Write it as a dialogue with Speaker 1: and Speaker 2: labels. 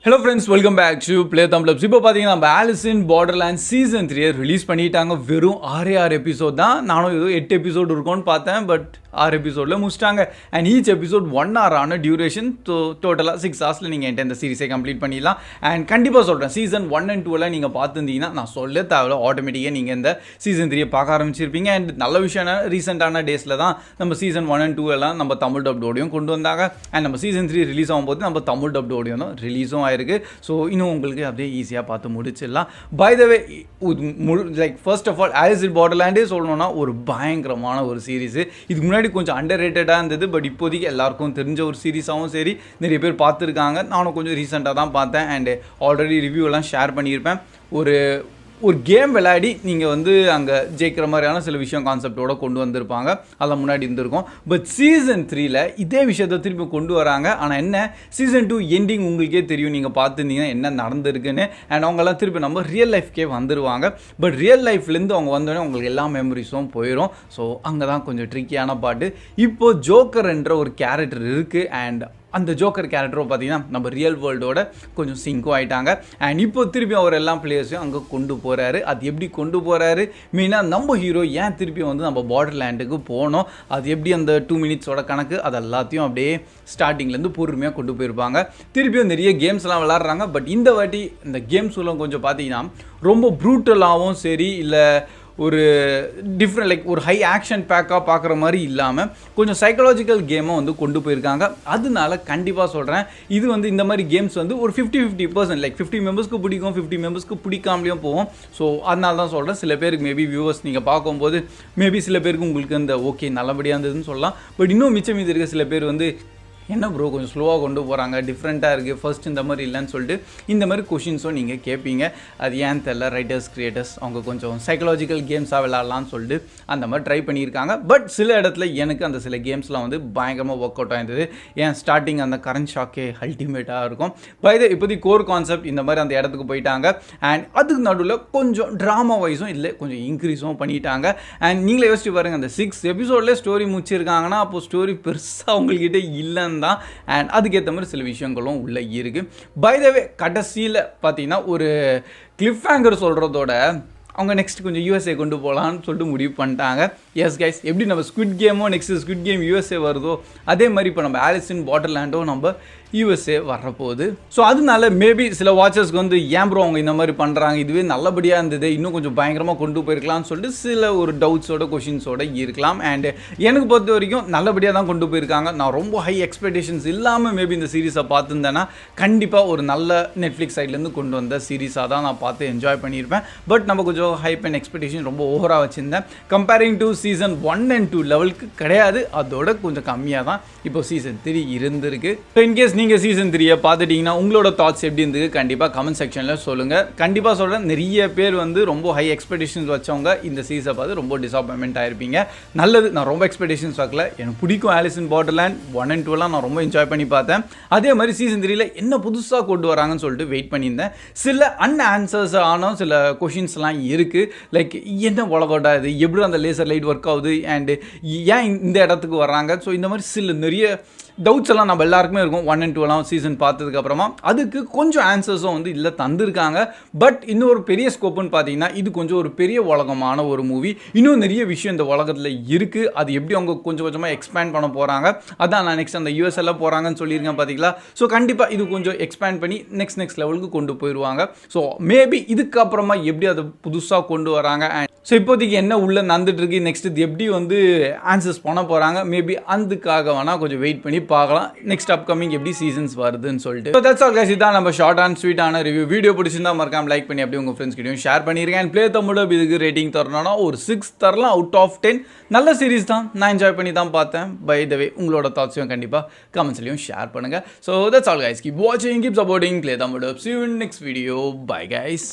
Speaker 1: Hello friends, welcome back to Play Thumb Ups. இப்போ பார்த்தீங்கன்னா நம்ம Alice in Borderlands Season 3 release பண்ணிட்டாங்க. வெறும் 6 எபிசோட் தான். நானும் ஏதோ 8 எபிசோட் இருக்கும்னு பார்த்தேன், பட் 6 எபிசோடில் முடிச்சிட்டாங்க. அண்ட் ஈச் எபிசோட் 1 hour ஆன டியூரேஷன். டோட்டலாக 6 ஹவர்ஸில் நீங்கள் என்கிட்ட இந்த சீரிஸை கம்ப்ளீட் பண்ணிடலாம். அண்ட் கண்டிப்பாக சொல்கிறேன், சீசன் 1 and 2 நீங்கள் பார்த்துருந்தீங்கன்னா நான் சொல்ல தேவையில்ல, ஆட்டோமேட்டிக்காக நீங்கள் இந்த சீசன் 3 பார்க்க ஆரம்பிச்சிருப்பீங்க. அண்ட் நல்ல விஷயம் ரீசெண்டான டேஸில் தான் நம்ம சீசன் 1 and 2 எல்லாம் நம்ம தமிழ் டப்டோடையும் கொண்டு வந்தாங்க. அண்ட் நம்ம சீசன் 3 ரிலீஸ் ஆகும்போது நம்ம தமிழ் டப்டோடையும் தான் ரிலீஸும் ஆயிருக்கு. ஸோ இன்னும் உங்களுக்கு அப்படியே ஈஸியாக பார்த்து முடிச்சிடலாம். By the way, like first of all Alice in பார்டர்லாண்டே சொல்லணும்னா ஒரு பயங்கரமான ஒரு சீரிஸு. இதுக்கு முன்னாடி கொஞ்சம் அண்டர் ரேட்டடாக இருந்தது, பட் இப்போதைக்கு எல்லாருக்கும் தெரிஞ்ச ஒரு சீரிஸாகவும் சரி, நிறைய பேர் பார்த்துருக்காங்க. நானும் கொஞ்சம் ரீசெண்டாக தான் பார்த்தேன் அண்ட் ஆல்ரெடி ரிவ்யூ எல்லாம் ஷேர் பண்ணியிருப்பேன். ஒரு கேம் விளையாடி நீங்கள் அங்கே ஜெயிக்கிற மாதிரியான சில விஷயம் கான்செப்டோடு கொண்டு வந்திருப்பாங்க, அதெல்லாம் முன்னாடி இருந்திருக்கும். பட் சீசன் 3 இதே விஷயத்தை திருப்பி கொண்டு வராங்க. ஆனால் என்ன, சீசன் 2 எண்டிங் உங்களுக்கே தெரியும், நீங்கள் பார்த்துருந்தீங்கன்னா என்ன நடந்திருக்குன்னு. அண்ட் அவங்கெல்லாம் திருப்பி நம்ம ரியல் லைஃப்கே வந்துடுவாங்க. பட் ரியல் லைஃப்லேருந்து அவங்க வந்தோடனே உங்களுக்கு எல்லா மெமரிஸும் போயிடும். ஸோ அங்கே தான் கொஞ்சம் ட்ரிக்கியான பாட்டு. இப்போது ஜோக்கர் என்ற ஒரு கேரக்டர் இருக்குது. அண்ட் அந்த ஜோக்கர் கேரக்டரும் பார்த்தீங்கன்னா நம்ம ரியல் வேர்ல்டோட கொஞ்சம் சிங்கும் ஆகிட்டாங்க. அண்ட் இப்போ திருப்பி அவர் எல்லா பிளேயர்ஸையும் அங்கே கொண்டு போகிறாரு. அது எப்படி கொண்டு போகிறாரு, மெயினாக நம்ம ஹீரோ ஏன் திருப்பி நம்ம பார்டர்லாண்டுக்கு போனோம், அது எப்படி அந்த 2 minutes கணக்கு, அது எல்லாத்தையும் அப்படியே ஸ்டார்டிங்லேருந்து பொறுமையாக கொண்டு போயிருப்பாங்க. திருப்பியும் நிறைய கேம்ஸ்லாம் விளாட்றாங்க. பட் இந்த வாட்டி இந்த கேம்ஸ்லாம் கொஞ்சம் பார்த்தீங்கன்னா ரொம்ப ப்ரூட்டலாகவும் சரி, இல்லை ஒரு டிஃப்ரெண்ட் லைக் ஒரு ஹை ஆக்ஷன் பேக்காக பார்க்குற மாதிரி இல்லாமல் கொஞ்சம் சைக்கலாஜிக்கல் கேமை கொண்டு போயிருக்காங்க. அதனால கண்டிப்பாக சொல்கிறேன், இது இந்த மாதிரி கேம்ஸ் ஒரு 50-50% லைக் 50 மெம்பர்ஸ்க்கு பிடிக்கும், 50 மெம்பர்ஸ்க்கு பிடிக்காமலேயும் போகும். ஸோ அதனால தான் சொல்கிறேன், சில பேருக்கு மேபி வியூவர்ஸ் நீங்கள் பார்க்கும்போது மேபி சில பேருக்கு உங்களுக்கு இந்த ஓகே நல்லபடியாக இருந்ததுன்னு சொல்லலாம். பட் இன்னும் மிச்சம் மீது இருக்க சில பேர் என்ன ப்ரோ கொஞ்சம் ஸ்லோவாக கொண்டு போகிறாங்க, டிஃப்ரெண்ட்டாக இருக்குது, ஃபர்ஸ்ட் இந்த மாதிரி இல்லைன்னு சொல்லிட்டு இந்த மாதிரி கொஷின்ஸும் நீங்கள் கேட்பீங்க. அது ஏன் தெரில, ரைட்டர்ஸ் கிரியேட்டர்ஸ் அவங்க கொஞ்சம் சைக்கலாஜிக்கல் கேம்ஸாக விளாட்லான்னு சொல்லிட்டு அந்த மாதிரி ட்ரை பண்ணியிருக்காங்க. பட் சில இடத்துல எனக்கு அந்த சில கேம்ஸ்லாம் பயங்கரமாக ஒர்க் அவுட் ஆயிருந்தது. ஏன் ஸ்டார்டிங் அந்த கரண்ட் ஷாக்கே அல்டிமேட்டாக இருக்கும். இப்போதைக்கு கோர் கான்செப்ட் இந்த மாதிரி அந்த இடத்துக்கு போயிட்டாங்க. அண்ட் அதுக்கு நடுவில் கொஞ்சம் ட்ராமா வைஸும் இல்லை, கொஞ்சம் இன்க்ரீஸும் பண்ணிட்டாங்க. அண்ட் நீங்களே யோசிச்சு பாருங்கள், அந்த 6 எபிசோட்லேயே ஸ்டோரி முடிச்சிருக்காங்கன்னா அப்போது ஸ்டோரி பெருசாக அவங்கக்கிட்ட இல்லைன்னு தான். அண்ட் அதுக்கேற்ற மாதிரி சில விஷயங்களும் உள்ளே இருக்குது. பை த வே, கடைசியில் பார்த்தீங்கன்னா ஒரு கிளிஃப் ஹேங்கர் சொல்கிறதோட அவங்க நெக்ஸ்ட் கொஞ்சம் யூஎஸ்ஏ கொண்டு போகலான்னு சொல்லிட்டு முடிவு பண்ணிட்டாங்க. எஸ் கைஸ், எப்படி நம்ம ஸ்குவிட் கேமோ நெக்ஸ்ட் ஸ்குவிட் கேம் யூஎஸ்ஏ வருதோ அதே மாதிரி இப்போ நம்ம ஆலிஸ் இன் பார்டர்லாண்டோ நம்ம யூஎஸ்ஏ வரப்போகுது. ஸோ அதனால மேபி சில வாட்சர்ஸ்க்கு ஏன் ப்ரோ அவங்க இந்த மாதிரி பண்ணுறாங்க, இதுவே நல்லபடியாக இருந்தது, இன்னும் கொஞ்சம் பயங்கரமாக கொண்டு போயிருக்கலாம்னு சொல்லிட்டு சில ஒரு டவுட்ஸோட கொஷின்ஸோட இருக்கலாம். அண்ட் எனக்கு பொறுத்த வரைக்கும் நல்லபடியாக தான் கொண்டு போயிருக்காங்க. நான் ரொம்ப ஹை எக்ஸ்பெக்டேஷன்ஸ் இல்லாமல் மேபி இந்த சீரீஸை பார்த்துருந்தேன்னா கண்டிப்பாக ஒரு நல்ல நெட்ஃப்ளிக்ஸ் சைட்லேருந்து கொண்டு வந்த சீரீஸாக தான் நான் பார்த்து என்ஜாய் பண்ணியிருப்பேன். பட் நம்ம கொஞ்சம் ஹைப் அண்ட் எக்ஸ்பெக்டேஷன் ரொம்ப ஓவராக வச்சுருந்தேன். கம்பேரிங் டு சீசன் 1 and 2 லெவலுக்கு கிடையாது, அதோட கொஞ்சம் கம்மியாக தான் இப்போ சீசன் 3 இருந்திருக்கு. ஸோ இன்கேஸ் நீங்கள் சீசன் 3 பார்த்துட்டிங்கன்னா உங்களோட தாட்ஸ் எப்படி இருந்தது கண்டிப்பாக கமெண்ட் செக்ஷனில் சொல்லுங்கள். கண்டிப்பாக சொல்கிறேன், நிறைய பேர் ரொம்ப ஹை எக்ஸ்பெக்டேஷன்ஸ் வச்சவங்க இந்த சீசனை பார்த்து ரொம்ப டிசப்பாயின்மெண்ட் ஆயிருப்பீங்க. நல்லது, நான் ரொம்ப எக்ஸ்பெக்டேஷன்ஸ் வைக்கல. எனக்கு பிடிக்கும் ஆலிஸ் இன் பார்டர்லாண்ட் 1 and 2 நான் ரொம்ப என்ஜாய் பண்ணி பார்த்தேன். அதே மாதிரி சீசன் 3 என்ன புதுசாக கொண்டு வராங்கன்னு சொல்லிட்டு வெயிட் பண்ணியிருந்தேன். சில அன்ஆன்சர்ஸ் ஆன சில கொஷின்ஸ்லாம் இருக்குது. லைக் என்ன உலகோட்டா இது, எப்படி அந்த லேசர் லைட் ஒர்க் ஆகுது, அண்டு ஏன் இந்த இடத்துக்கு வர்றாங்க. ஸோ இந்த மாதிரி சில நிறைய டவுட்ஸ் எல்லாம் நம்ம எல்லாருக்குமே இருக்கும் 1 and 2 சீசன் பார்த்ததுக்கப்புறமா. அதுக்கு கொஞ்சம் ஆன்சர்ஸும் இல்லை தந்திருக்காங்க. பட் இன்னொரு பெரிய ஸ்கோப்புன்னு பார்த்தீங்கன்னா இது கொஞ்சம் ஒரு பெரிய உலகமான ஒரு மூவி. இன்னும் நிறைய விஷயம் இந்த உலகத்தில் இருக்குது. அது எப்படி அவங்க கொஞ்சம் கொஞ்சமாக எக்ஸ்பேண்ட் பண்ண போகிறாங்க, அதான் நான் நெக்ஸ்ட் அந்த யூஎஸ்ஏல போகிறாங்கன்னு சொல்லியிருக்கேன் பார்த்தீங்களா. ஸோ கண்டிப்பாக இது கொஞ்சம் எக்ஸ்பேண்ட் பண்ணி நெக்ஸ்ட் லெவலுக்கு கொண்டு போயிடுவாங்க. ஸோ மேபி இதுக்கப்புறமா எப்படி அதை புதுசாக கொண்டு வராங்க, அண்ட் ஸோ இப்போதைக்கு என்ன உள்ள நடந்துட்டுருக்கு, நெக்ஸ்ட் இது எப்படி ஆன்சர்ஸ் பண்ண போகிறாங்க, மேபி அதுக்காக வேணால் கொஞ்சம் வெயிட் பண்ணி பார்க்கலாம் நெக்ஸ்ட் அப்கமிங் எப்படி சீசன்ஸ் வருதுன்னு சொல்லிட்டு. ஸோ தட்ஸ் ஆல் கைஸ், இதான் நம்ம ஷார்ட் அண்ட் ஸ்வீட்டான ரிவ்யூ. வீடியோ பிடிச்சிருந்தா மறக்காம லைக் பண்ணி அப்படியே உங்கள் ஃப்ரெண்ட்ஸ் கிட்டையும் ஷேர் பண்ணியிருக்கேன். அண்ட் ப்ளே தமிழ் இதுக்கு ரேட்டிங் தரணும்னா ஒரு 6 தரலாம் அவுட் ஆஃப் 10. நல்ல சீரிஸ் தான், நான் என்ஜாய் பண்ணி தான் பார்த்தேன். பை த வே, உங்களோட தாட்ஸையும் கண்டிப்பாக கமெண்ட்ஸ்லையும் ஷேர் பண்ணுங்கள். So that's all guys, keep வாட்சிங், keep supporting play Tamil. See you in next video. Bye guys.